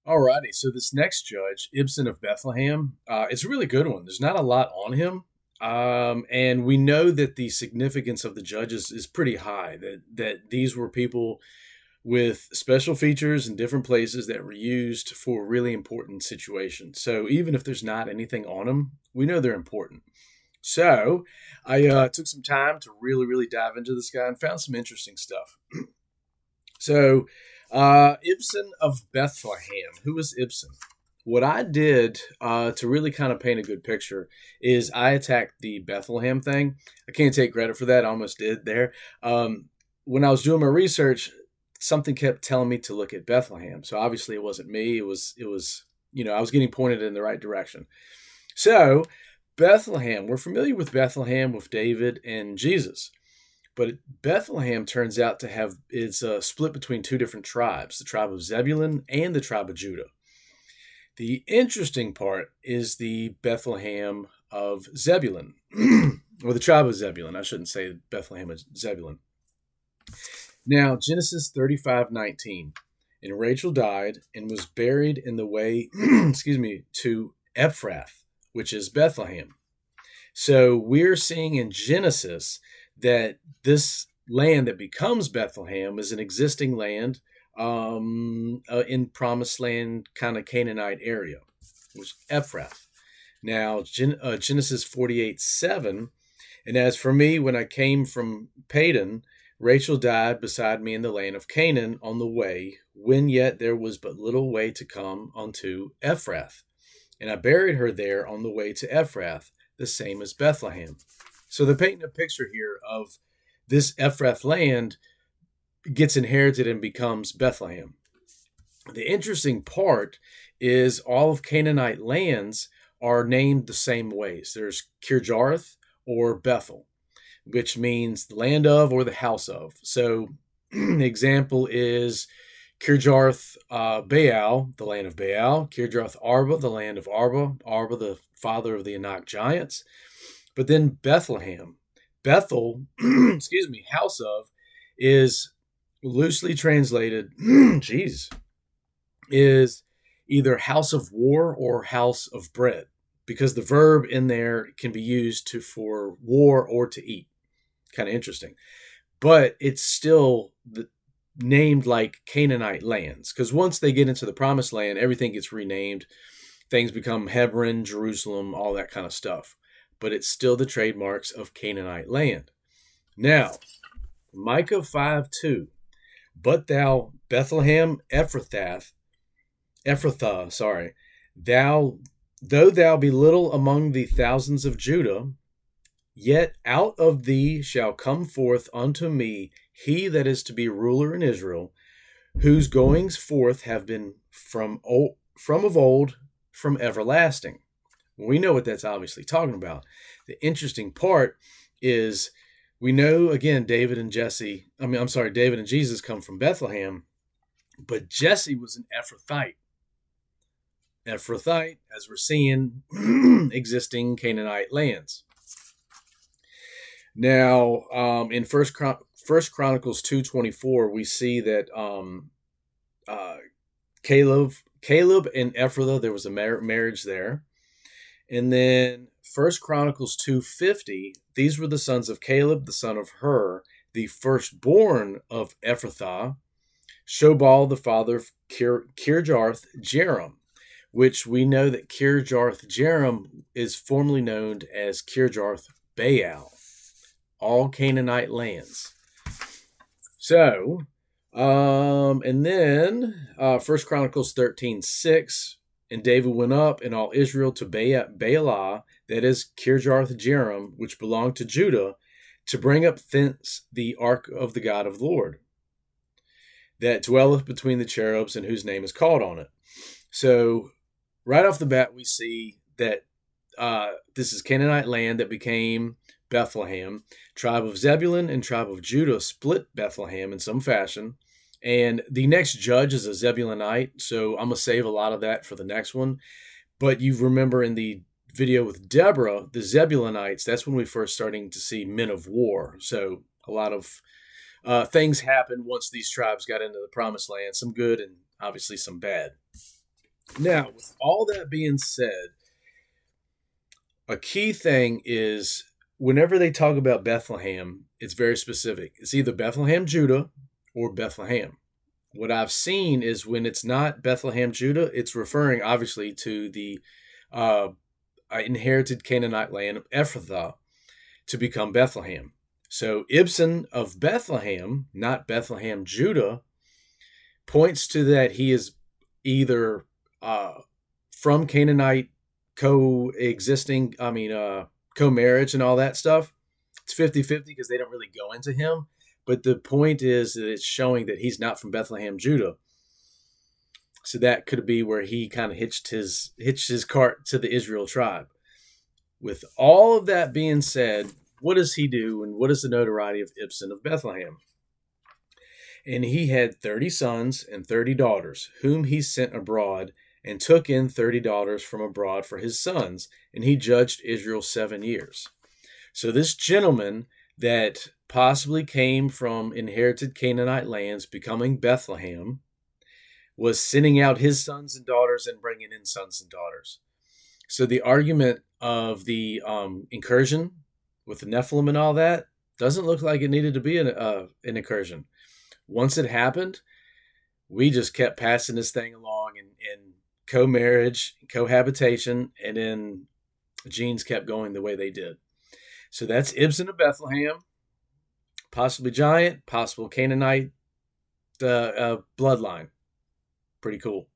Alrighty, so this next judge, Ibzan of Bethlehem, it's a really good one. There's not a lot on him, and we know that the significance of the judges is pretty high. That these were people with special features in different places that were used for really important situations. So even if there's not anything on them, we know they're important. So I took some time to really dive into this guy and found some interesting stuff. So, Ibsen of Bethlehem. Who was Ibsen? What I did to really kind of paint a good picture is I attacked the Bethlehem thing. I can't take credit for that. I almost did there. When I was doing my research, something kept telling me to look at Bethlehem. So obviously it wasn't me. It was, I was getting pointed in the right direction. So Bethlehem, we're familiar with Bethlehem with David and Jesus. But Bethlehem turns out to have is split between two different tribes, the tribe of Zebulun and the tribe of Judah. The interesting part is the Bethlehem of Zebulun, or the tribe of Zebulun. I shouldn't say Bethlehem of Zebulun. Now, Genesis 35:19. And Rachel died and was buried in the way, to Ephrath, which is Bethlehem. So we're seeing in Genesis that this land that becomes Bethlehem is an existing land in Promised Land, kind of Canaanite area, which is Ephrath. Now, Genesis 48:7, and as for me, when I came from Padan, Rachel died beside me in the land of Canaan on the way, when yet there was but little way to come unto Ephrath. And I buried her there on the way to Ephrath, the same as Bethlehem. So they're painting a picture here of this Ephrath land gets inherited and becomes Bethlehem. The interesting part is all of Canaanite lands are named the same ways. There's Kirjarth or Bethel, which means the land of or the house of. So the example is Kirjarth Baal, the land of Baal, Kirjarth Arba, the land of Arba, Arba the father of the Anak giants. But then Bethlehem, Bethel, house of, is loosely translated, is either house of war or house of bread, because the verb in there can be used for war or to eat. Kind of interesting. But it's still named like Canaanite lands, because once they get into the Promised Land, everything gets renamed. Things become Hebron, Jerusalem, all that kind of stuff. But it's still the trademarks of Canaanite land. Now, Micah 5:2, but thou, Bethlehem Ephrathah, though thou be little among the thousands of Judah, yet out of thee shall come forth unto me he that is to be ruler in Israel, whose goings forth have been from of old, from everlasting. We know what that's obviously talking about. The interesting part is we know, again, David and Jesus come from Bethlehem, but Jesse was an Ephrathite. Ephrathite, as we're seeing, existing Canaanite lands. Now, in First Chronicles 2:24, we see that Caleb and Ephrathah, there was a marriage there. And then First Chronicles 2:50, these were the sons of Caleb, the son of Hur, the firstborn of Ephrathah, Shobal, the father of Kirjarth Jearim, which we know that Kirjarth Jearim is formerly known as Kirjarth Baal, all Canaanite lands. So, and then First Chronicles 13:6, and David went up and all Israel to Baalah, that is Kirjarth Jearim, which belonged to Judah, to bring up thence the ark of the God of the Lord, that dwelleth between the cherubs, and whose name is called on it. So, right off the bat, we see that this is Canaanite land that became Bethlehem. Tribe of Zebulun and tribe of Judah split Bethlehem in some fashion. And the next judge is a Zebulunite, so I'm going to save a lot of that for the next one. But you remember in the video with Deborah, the Zebulunites, that's when we first starting to see men of war. So a lot of things happened once these tribes got into the Promised Land, some good and obviously some bad. Now, with all that being said, a key thing is whenever they talk about Bethlehem, it's very specific. It's either Bethlehem, Judah, or Bethlehem. What I've seen is when it's not Bethlehem, Judah, it's referring obviously to the uh, inherited Canaanite land of Ephrathah to become Bethlehem. So Ibzan of Bethlehem, not Bethlehem, Judah, points to that he is either from Canaanite coexisting, co-marriage and all that stuff. It's 50-50 because they don't really go into him. But the point is that it's showing that he's not from Bethlehem, Judah. So that could be where he kind of hitched his cart to the Israel tribe. With all of that being said, what does he do and what is the notoriety of Ibzan of Bethlehem? And he had 30 sons and 30 daughters, whom he sent abroad, and took in 30 daughters from abroad for his sons, and he judged Israel 7 years. So this gentleman that possibly came from inherited Canaanite lands, becoming Bethlehem, was sending out his sons and daughters and bringing in sons and daughters. So the argument of the incursion with the Nephilim and all that doesn't look like it needed to be an incursion. Once it happened, we just kept passing this thing along in co-marriage, cohabitation, and then genes kept going the way they did. So that's Ibzan of Bethlehem, possibly giant, possible Canaanite bloodline. Pretty cool.